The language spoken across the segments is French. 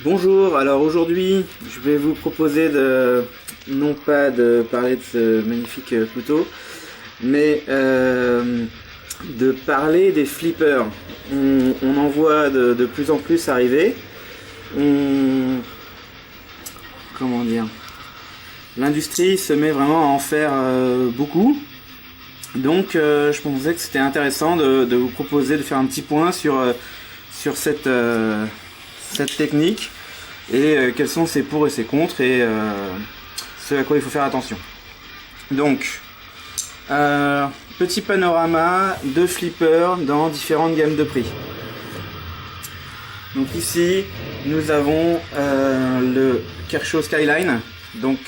Bonjour, alors aujourd'hui je vais vous proposer non pas de parler de ce magnifique couteau, mais de parler des flippers. On en voit de plus en plus arriver. Comment dire, l'industrie se met vraiment à en faire beaucoup. Donc je pensais que c'était intéressant de vous proposer de faire un petit point sur cette technique et quels sont ses pour et ses contre et ce à quoi il faut faire attention. Donc, petit panorama de flippers dans différentes gammes de prix. Donc ici, nous avons le Kershaw Skyline, donc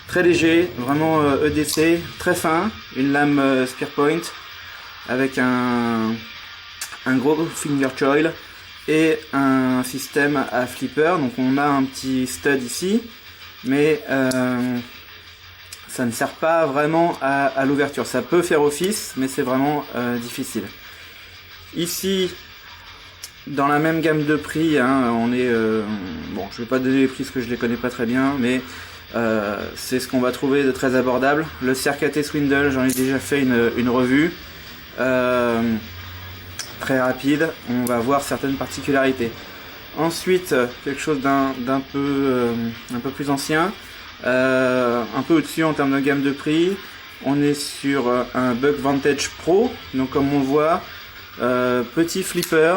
très léger, vraiment EDC, très fin, une lame spear point avec un gros finger choil et un système à flipper. Donc on a un petit stud ici, mais ça ne sert pas vraiment à l'ouverture. Ça peut faire office, mais c'est vraiment difficile. Ici, dans la même gamme de prix, hein, on est bon, je vais pas donner les prix parce que je les connais pas très bien, mais c'est ce qu'on va trouver de très abordable. Le Cercate Swindle, j'en ai déjà fait une revue très rapide. On va voir certaines particularités. Ensuite, quelque chose d'un peu plus ancien, un peu au-dessus en termes de gamme de prix. On est sur un Buck Vantage Pro, donc comme on voit, petit flipper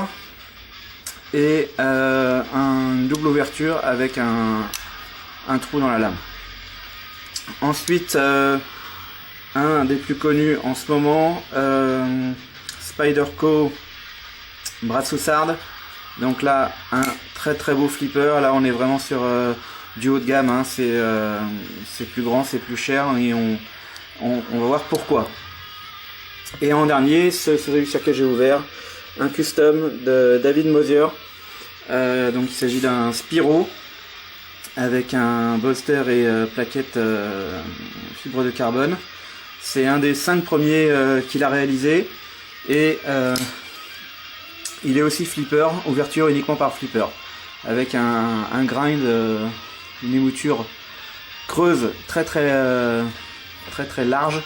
et une double ouverture avec un trou dans la lame. Ensuite, un des plus connus en ce moment, Spyderco Bradsussard. Donc là, un très beau flipper. Là, on est vraiment sur du haut de gamme, hein. C'est plus grand, c'est plus cher et on va voir pourquoi. Et en dernier, celui sur lequel j'ai ouvert, un custom de David Mosier. Donc il s'agit d'un Spiro avec un bolster et plaquette fibre de carbone. C'est un des 5 premiers qu'il a réalisé et il est aussi flipper, ouverture uniquement par flipper, avec un grind, une émouture creuse très large,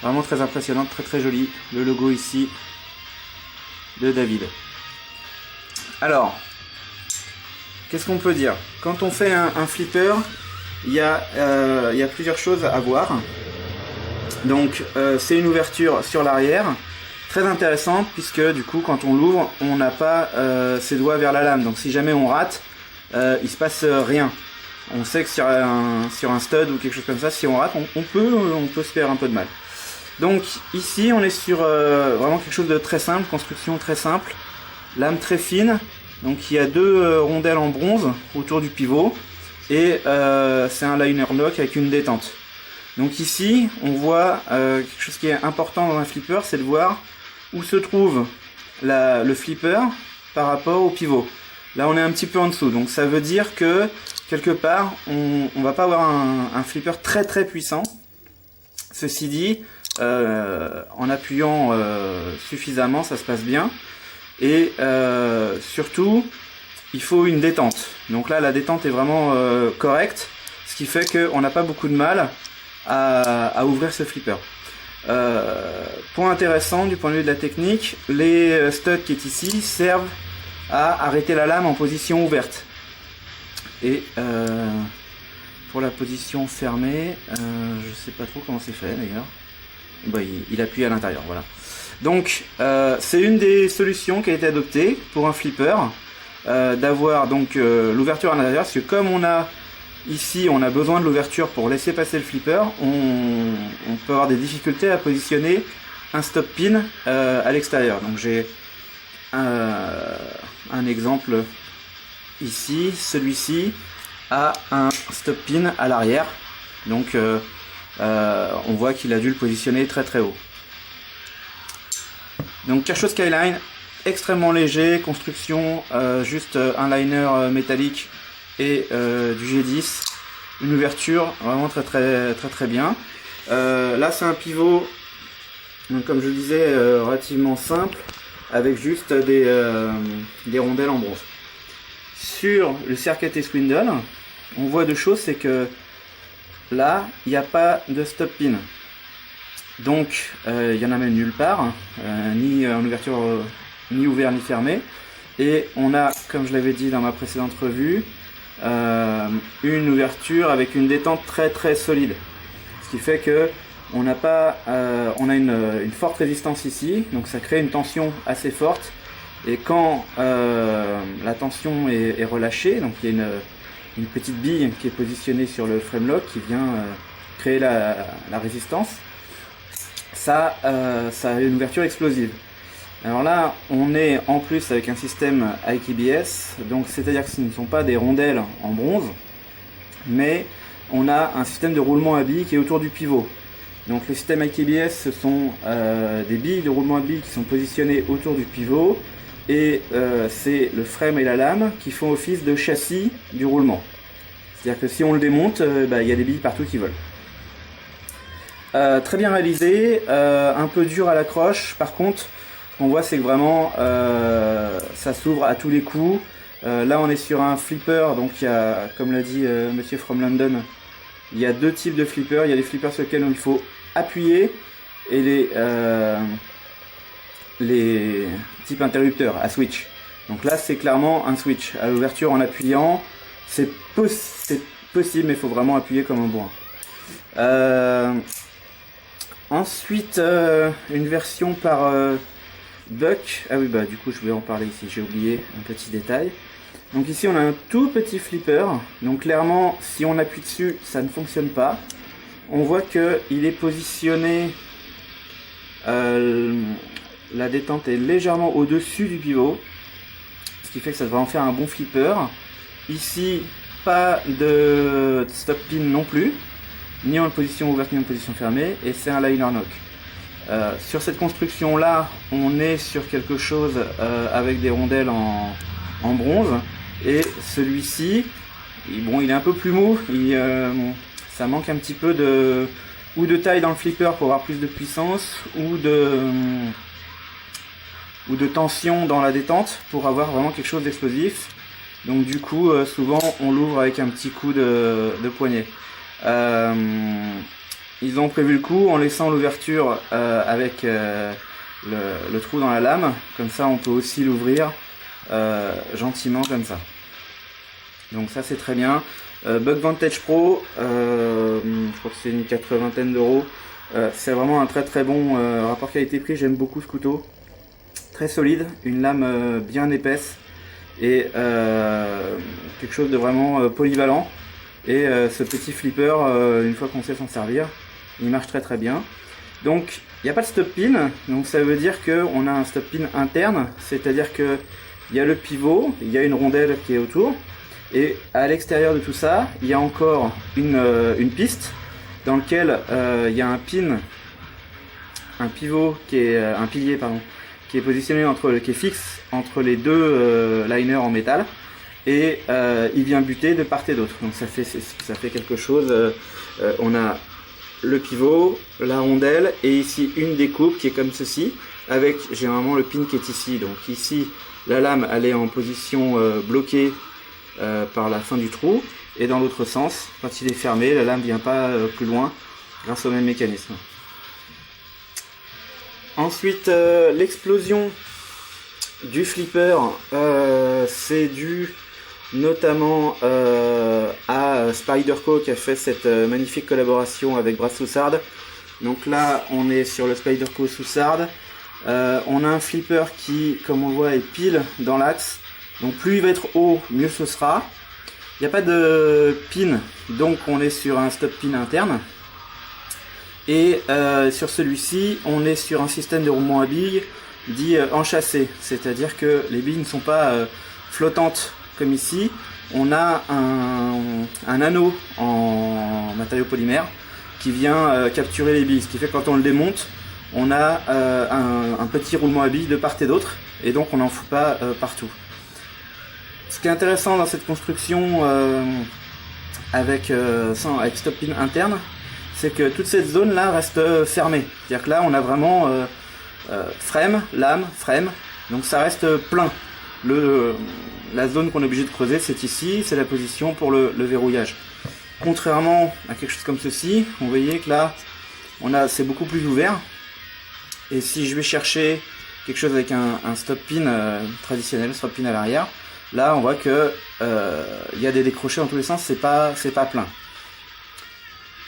vraiment très impressionnante, très jolie. Le logo ici de David. Alors, qu'est-ce qu'on peut dire? Quand on fait un flipper, il y a plusieurs choses à voir. Donc, c'est une ouverture sur l'arrière, très intéressante, puisque du coup, quand on l'ouvre, on n'a pas ses doigts vers la lame. Donc, si jamais on rate, il se passe rien. On sait que sur un stud ou quelque chose comme ça, si on rate, on peut se faire un peu de mal. Donc ici, on est sur vraiment quelque chose de très simple, construction très simple, lame très fine. Donc il y a deux rondelles en bronze autour du pivot et c'est un liner lock avec une détente. Donc ici, on voit quelque chose qui est important dans un flipper, c'est de voir où se trouve le flipper par rapport au pivot. Là, on est un petit peu en dessous, donc ça veut dire que quelque part, on va pas avoir un flipper très puissant. Ceci dit, en appuyant suffisamment, ça se passe bien. Et surtout, il faut une détente. Donc là, la détente est vraiment correcte, ce qui fait qu'on n'a pas beaucoup de mal à ouvrir ce flipper. Point intéressant du point de vue de la technique, les studs qui est ici servent à arrêter la lame en position ouverte. Et pour la position fermée, je sais pas trop comment c'est fait d'ailleurs. Bah, il appuie à l'intérieur, voilà. Donc c'est une des solutions qui a été adoptée pour un flipper, d'avoir donc l'ouverture à l'intérieur, parce que comme on a ici, on a besoin de l'ouverture pour laisser passer le flipper, on peut avoir des difficultés à positionner un stop pin à l'extérieur. Donc j'ai un exemple ici, celui-ci a un stop pin à l'arrière, donc on voit qu'il a dû le positionner très haut. Donc Kershaw Skyline, extrêmement léger, construction, juste un liner métallique et du G10, une ouverture vraiment très bien. Là c'est un pivot, donc, comme je disais, relativement simple, avec juste des rondelles en bronze. Sur le circuit Swindle, on voit deux choses, c'est que là, il n'y a pas de stop pin. Donc, il n'y en a même nulle part, ni en ouverture, ni ouvert, ni fermé. Et on a, comme je l'avais dit dans ma précédente revue, une ouverture avec une détente très très solide. Ce qui fait que on n'a pas, on a une forte résistance ici, donc ça crée une tension assez forte. Et quand la tension est relâchée, donc il y a une petite bille qui est positionnée sur le frame lock qui vient créer la résistance, ça a une ouverture explosive. Alors là, on est en plus avec un système IKBS, donc c'est-à-dire que ce ne sont pas des rondelles en bronze, mais on a un système de roulement à billes qui est autour du pivot. Donc le système IKBS, ce sont des billes de roulement à billes qui sont positionnées autour du pivot, et c'est le frame et la lame qui font office de châssis du roulement. C'est-à-dire que si on le démonte, il y a des billes partout qui volent. Très bien réalisé, un peu dur à l'accroche. Par contre, ce qu'on voit, c'est que vraiment ça s'ouvre à tous les coups. Là, on est sur un flipper, donc il y a, comme l'a dit Monsieur from London, il y a deux types de flippers. Il y a les flippers sur lesquels il faut appuyer et les types interrupteurs à switch. Donc là, c'est clairement un switch à l'ouverture en appuyant. C'est possible, mais il faut vraiment appuyer comme un bourrin. Ensuite, une version par Buck. Ah oui, bah du coup, je vais en parler ici. J'ai oublié un petit détail. Donc ici, on a un tout petit flipper. Donc clairement, si on appuie dessus, ça ne fonctionne pas. On voit que il est positionné. La détente est légèrement au-dessus du pivot, ce qui fait que ça devrait en faire un bon flipper. Ici, pas de stop pin non plus, ni en position ouverte ni en position fermée, et c'est un liner knock. Sur cette construction là, on est sur quelque chose avec des rondelles en bronze, et celui-ci, bon, il est un peu plus mou, ça manque un petit peu de taille dans le flipper pour avoir plus de puissance, ou de tension dans la détente pour avoir vraiment quelque chose d'explosif. Donc du coup, souvent on l'ouvre avec un petit coup de poignet. Ils ont prévu le coup en laissant l'ouverture avec le trou dans la lame. Comme ça, on peut aussi l'ouvrir gentiment comme ça. Donc ça, c'est très bien. Buck Vantage Pro, je crois que c'est une 80aine d'euros. C'est vraiment un très très bon rapport qualité-prix. J'aime beaucoup ce couteau. Très solide, une lame bien épaisse et quelque chose de vraiment polyvalent. Et ce petit flipper, une fois qu'on sait s'en servir, il marche très très bien. Donc il n'y a pas de stop pin, donc ça veut dire qu'on a un stop pin interne, c'est-à-dire que il y a le pivot, il y a une rondelle qui est autour, et à l'extérieur de tout ça, il y a encore une piste dans laquelle il y a un pilier qui est positionné qui est fixe entre les deux liners en métal, et il vient buter de part et d'autre. Donc ça fait quelque chose. On a le pivot, la rondelle, et ici une découpe qui est comme ceci, avec généralement le pin qui est ici. Donc ici, la lame elle est en position bloquée par la fin du trou, et dans l'autre sens, quand il est fermé, la lame vient pas plus loin grâce au même mécanisme. Ensuite, l'explosion du flipper, c'est dû notamment à Spyderco qui a fait cette magnifique collaboration avec Brad Soussard. Donc là, on est sur le Spyderco Soussard. On a un flipper qui, comme on le voit, est pile dans l'axe. Donc plus il va être haut, mieux ce sera. Il n'y a pas de pin, donc on est sur un stop pin interne. Et sur celui-ci, on est sur un système de roulement à billes dit enchâssé, c'est-à-dire que les billes ne sont pas flottantes comme ici. On a un anneau en matériau polymère qui vient capturer les billes, ce qui fait que quand on le démonte, on a un petit roulement à billes de part et d'autre, et donc on n'en fout pas partout. Ce qui est intéressant dans cette construction avec stop pin interne, c'est que toute cette zone là reste fermée. C'est-à-dire que là on a vraiment frame, lame, frame, donc ça reste plein. la zone qu'on est obligé de creuser, c'est ici, c'est la position pour le verrouillage. Contrairement à quelque chose comme ceci, vous voyez que là, c'est beaucoup plus ouvert. Et si je vais chercher quelque chose avec un stop pin traditionnel, stop pin à l'arrière, là on voit que il y a des décrochés dans tous les sens, c'est pas plein.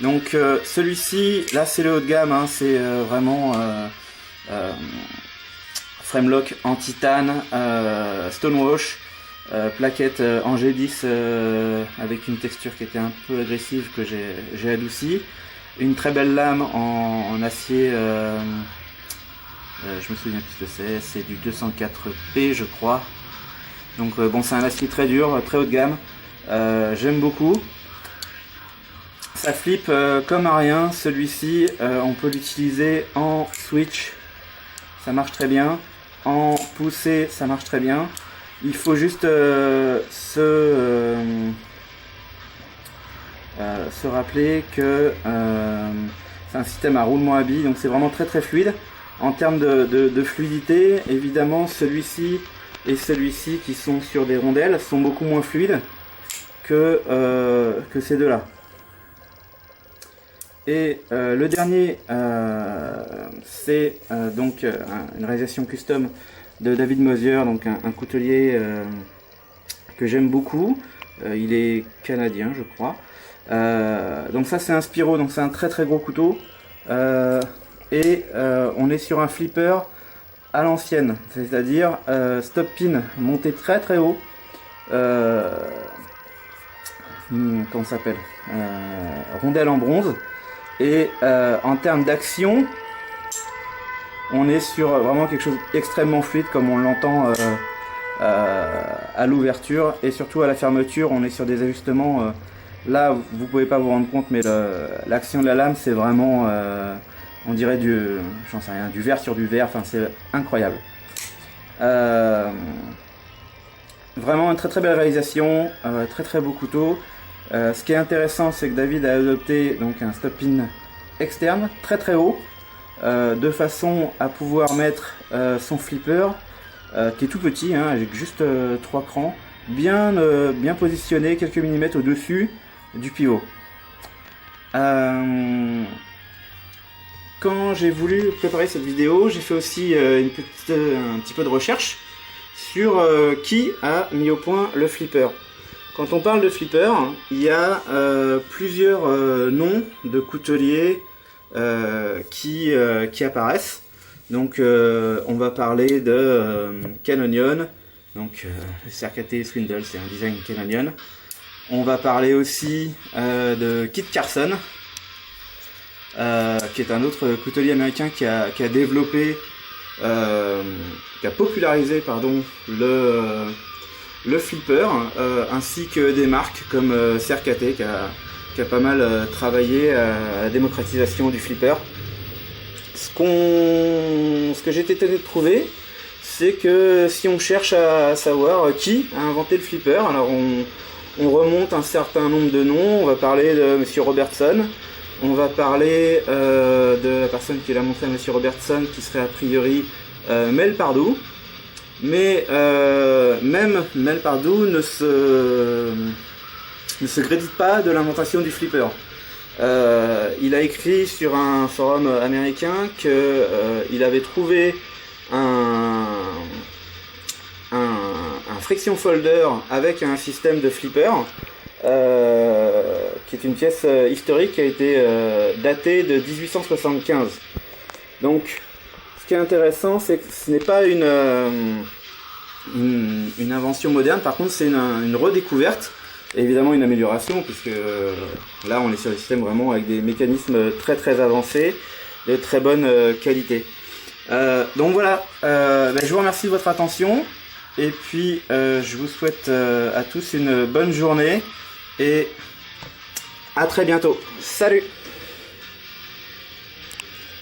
Donc celui-ci, là c'est le haut de gamme, hein, c'est vraiment framelock en titane, stonewash, plaquette en G10 avec une texture qui était un peu agressive que j'ai adoucie, une très belle lame en acier, je me souviens plus ce que c'est du 204P je crois. Donc bon, c'est un acier très dur, très haut de gamme, j'aime beaucoup. Ça flippe comme à rien. Celui-ci, on peut l'utiliser en switch, ça marche très bien. En poussée, ça marche très bien. Il faut juste se rappeler que c'est un système à roulement à billes, donc c'est vraiment très fluide. En termes de fluidité, évidemment, celui-ci et celui-ci qui sont sur des rondelles sont beaucoup moins fluides que ces deux-là. Et le dernier, c'est donc une réalisation custom de David Mosier, donc un coutelier que j'aime beaucoup. Il est canadien, je crois. Donc ça, c'est un Spiro, donc c'est un très gros couteau. Et on est sur un flipper à l'ancienne, c'est-à-dire stop pin monté très haut. Comment ça s'appelle, rondelle en bronze. Et en termes d'action, on est sur vraiment quelque chose d'extrêmement fluide comme on l'entend à l'ouverture, et surtout à la fermeture on est sur des ajustements, là vous pouvez pas vous rendre compte, mais l'action de la lame c'est vraiment on dirait j'en sais rien, du verre sur du verre, enfin c'est incroyable. Vraiment une très belle réalisation, très beau couteau. Ce qui est intéressant, c'est que David a adopté donc un stop pin externe très haut, de façon à pouvoir mettre son flipper qui est tout petit, hein, avec juste 3 crans, bien positionné, quelques millimètres au-dessus du pivot. Quand j'ai voulu préparer cette vidéo, j'ai fait aussi un petit peu de recherche sur qui a mis au point le flipper. Quand on parle de flipper, il y a plusieurs noms de couteliers qui apparaissent. Donc on va parler de Canonion, donc CRKT Swindle, c'est un design Canonion. On va parler aussi de Kit Carson, qui est un autre coutelier américain qui a développé, qui a popularisé le flipper, ainsi que des marques comme CRKT qui a pas mal travaillé à la démocratisation du flipper. Ce que j'ai été étonné de trouver, c'est que si on cherche à savoir qui a inventé le flipper, alors on remonte un certain nombre de noms. On va parler de Monsieur Robertson, on va parler de la personne qui l'a montré à Monsieur Robertson, qui serait a priori Mel Pardoux. Mais même Mel Pardoux ne se crédite pas de l'invention du flipper. Il a écrit sur un forum américain qu'il avait trouvé un friction folder avec un système de flipper, qui est une pièce historique qui a été datée de 1875. Donc ce qui est intéressant, c'est que ce n'est pas une invention moderne, par contre c'est une redécouverte, et évidemment une amélioration, puisque là on est sur des systèmes vraiment avec des mécanismes très avancés, de très bonne qualité. Donc voilà, je vous remercie de votre attention, et puis je vous souhaite à tous une bonne journée, et à très bientôt. Salut!